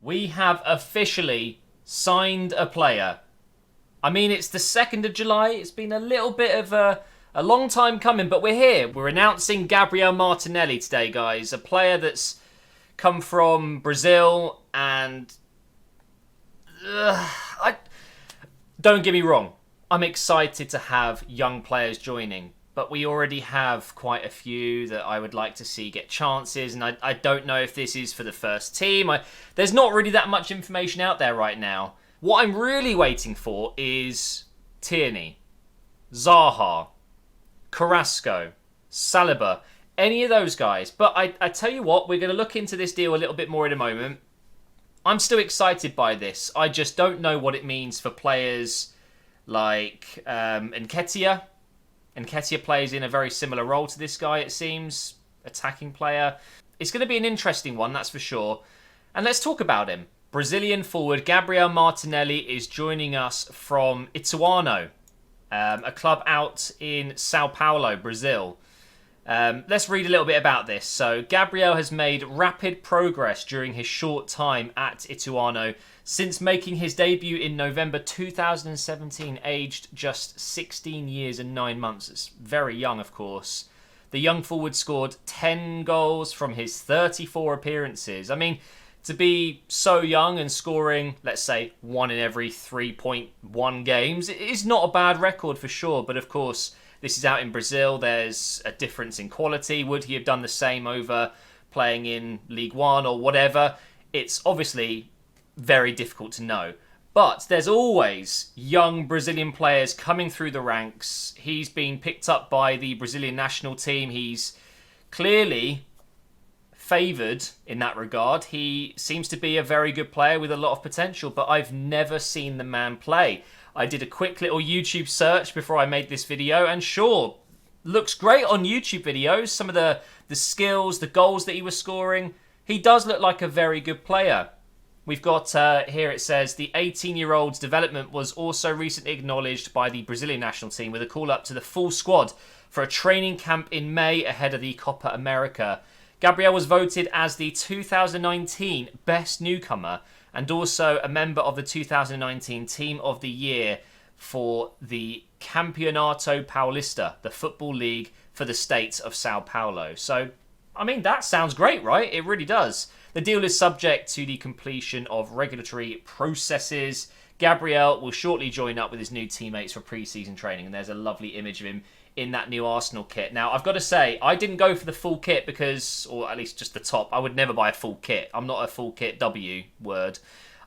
We have officially signed a player. I mean, it's the 2nd of July. It's been a little bit of a long time coming, but we're here. We're announcing Gabriel Martinelli today, guys. A player that's come from Brazil and... don't get me wrong. I'm excited to have young players joining, but we already have quite a few that I would like to see get chances, and I don't know if this is for the first team. There's not really that much information out there right now. What I'm really waiting for is Tierney, Zaha, Carrasco, Saliba, any of those guys. But I tell you what, we're going to look into this deal a little bit more in a moment. I'm still excited by this. I just don't know what it means for players like Nketiah. Nketiah plays in a very similar role to this guy, it seems. Attacking player. It's going to be an interesting one, that's for sure. And let's talk about him. Brazilian forward Gabriel Martinelli is joining us from Ituano, a club out in Sao Paulo, Brazil. Let's read a little bit about this. So, Gabriel has made rapid progress during his short time at Ituano since making his debut in November 2017, aged just 16 years and 9 months. It's very young, of course. The young forward scored 10 goals from his 34 appearances. I mean, to be so young and scoring, let's say, 1 in every 3.1 games, it is not a bad record for sure. But of course, this is out in Brazil. There's a difference in quality. Would he have done the same over playing in League One or whatever? It's obviously very difficult to know. But there's always young Brazilian players coming through the ranks. He's been picked up by the Brazilian national team. He's clearly favoured in that regard. He seems to be a very good player with a lot of potential, but I've never seen the man play. I did a quick little YouTube search before I made this video, and sure, looks great on YouTube videos. Some of the skills, the goals that he was scoring, he does look like a very good player. We've got here, it says, the 18-year-old's development was also recently acknowledged by the Brazilian national team with a call-up to the full squad for a training camp in May ahead of the Copa America. Gabriel was voted as the 2019 Best Newcomer and also a member of the 2019 Team of the Year for the Campeonato Paulista, the football league for the state of Sao Paulo. So, I mean, that sounds great, right? It really does. The deal is subject to the completion of regulatory processes. Gabriel will shortly join up with his new teammates for pre-season training, and there's a lovely image of him in that new Arsenal kit. Now, I've got to say, I didn't go for the full kit because, or at least just the top, I would never buy a full kit. I'm not a full kit W word.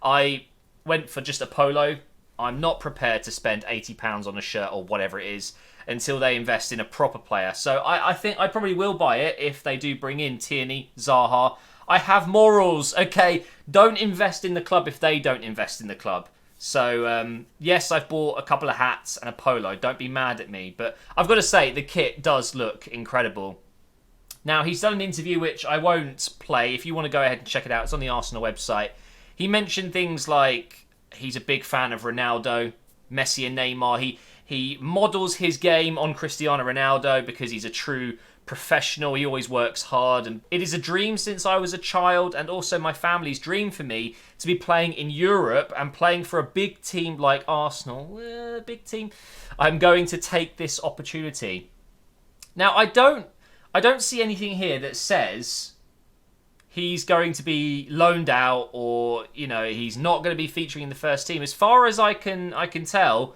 I went for just a polo. I'm not prepared to spend £80 on a shirt or whatever it is until they invest in a proper player. So I think I probably will buy it if they do bring in Tierney, Zaha. I have morals, okay? Don't invest in the club if they don't invest in the club. So, yes, I've bought a couple of hats and a polo. Don't be mad at me. But I've got to say, the kit does look incredible. Now, he's done an interview which I won't play. If you want to go ahead and check it out, it's on the Arsenal website. He mentioned things like he's a big fan of Ronaldo, Messi and Neymar. He models his game on Cristiano Ronaldo because he's a true professional. He always works hard, and it is a dream since I was a child, and also my family's dream for me to be playing in Europe and playing for a big team like Arsenal. Big team. I'm going to take this opportunity. Now, I don't see anything here that says he's going to be loaned out or, you know, he's not going to be featuring in the first team. As far as I can tell,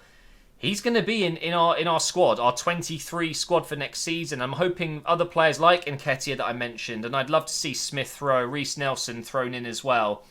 he's going to be in our squad, our 23 squad for next season. I'm hoping other players like Nketiah that I mentioned, and I'd love to see Smith Rowe, Reece Nelson thrown in as well.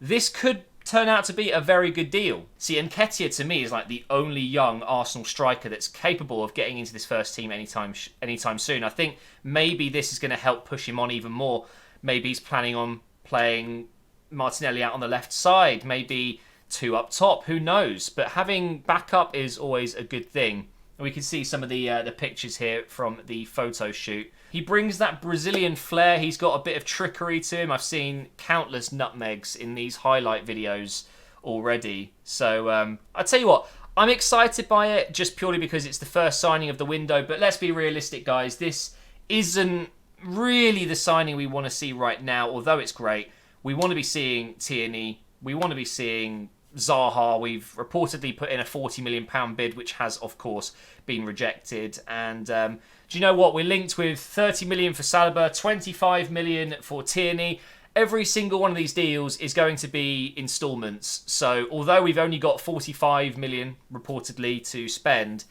This could turn out to be a very good deal. See, Nketiah to me is like the only young Arsenal striker that's capable of getting into this first team anytime soon. I think maybe this is going to help push him on even more. Maybe he's planning on playing Martinelli out on the left side, maybe two up top, who knows? But having backup is always a good thing. We can see some of the pictures here from the photo shoot. He brings that Brazilian flair. He's got a bit of trickery to him. I've seen countless nutmegs in these highlight videos already. So I tell you what, I'm excited by it just purely because it's the first signing of the window. But let's be realistic, guys. This isn't really the signing we want to see right now, although it's great. We want to be seeing Tierney. We want to be seeing Zaha. We've reportedly put in a £40 million bid, which has, of course, been rejected. And do you know what? We're linked with 30 million for Saliba, 25 million for Tierney. Every single one of these deals is going to be installments. So although we've only got 45 million reportedly to spend,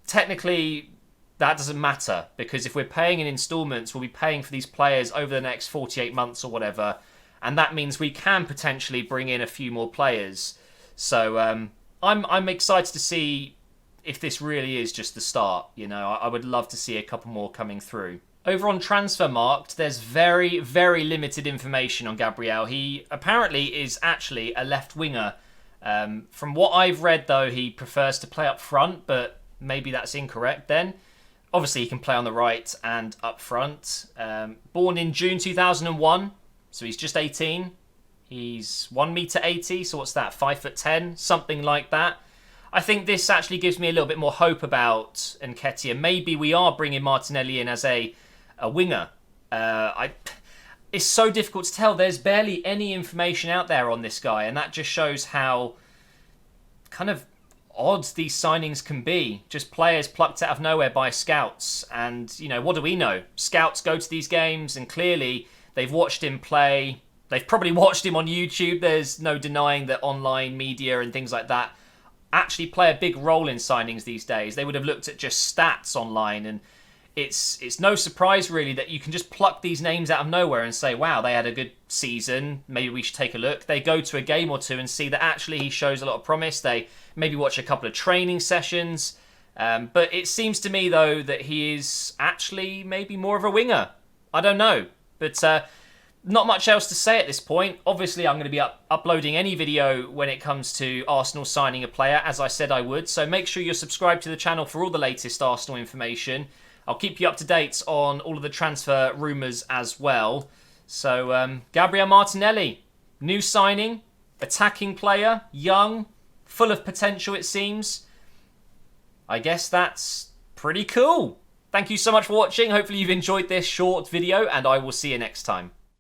technically that doesn't matter, because if we're paying in installments, we'll be paying for these players over the next 48 months or whatever. And that means we can potentially bring in a few more players. So I'm excited to see if this really is just the start. You know, I would love to see a couple more coming through. Over on Transfermarkt, there's very, very limited information on Gabriel. He apparently is actually a left winger. From what I've read, though, he prefers to play up front, but maybe that's incorrect then. Obviously, he can play on the right and up front. Born in June 2001. So he's just 18. He's 1m80, so what's that, 5'10", something like that. I think this actually gives me a little bit more hope about Nketiah. Maybe we are bringing Martinelli in as a winger. It's so difficult to tell. There's barely any information out there on this guy, and that just shows how kind of odd these signings can be. Just players plucked out of nowhere by scouts. And, you know, what do we know? Scouts go to these games and clearly they've watched him play. They've probably watched him on YouTube. There's no denying that online media and things like that actually play a big role in signings these days. They would have looked at just stats online, and it's no surprise really that you can just pluck these names out of nowhere and say, wow, they had a good season, maybe we should take a look. They go to a game or two and see that actually he shows a lot of promise. They maybe watch a couple of training sessions. But it seems to me, though, that he is actually maybe more of a winger. I don't know. But not much else to say at this point. Obviously, I'm going to be uploading any video when it comes to Arsenal signing a player, as I said I would. So make sure you're subscribed to the channel for all the latest Arsenal information. I'll keep you up to date on all of the transfer rumours as well. So, Gabriel Martinelli, new signing, attacking player, young, full of potential it seems. I guess that's pretty cool. Thank you so much for watching. Hopefully you've enjoyed this short video, and I will see you next time.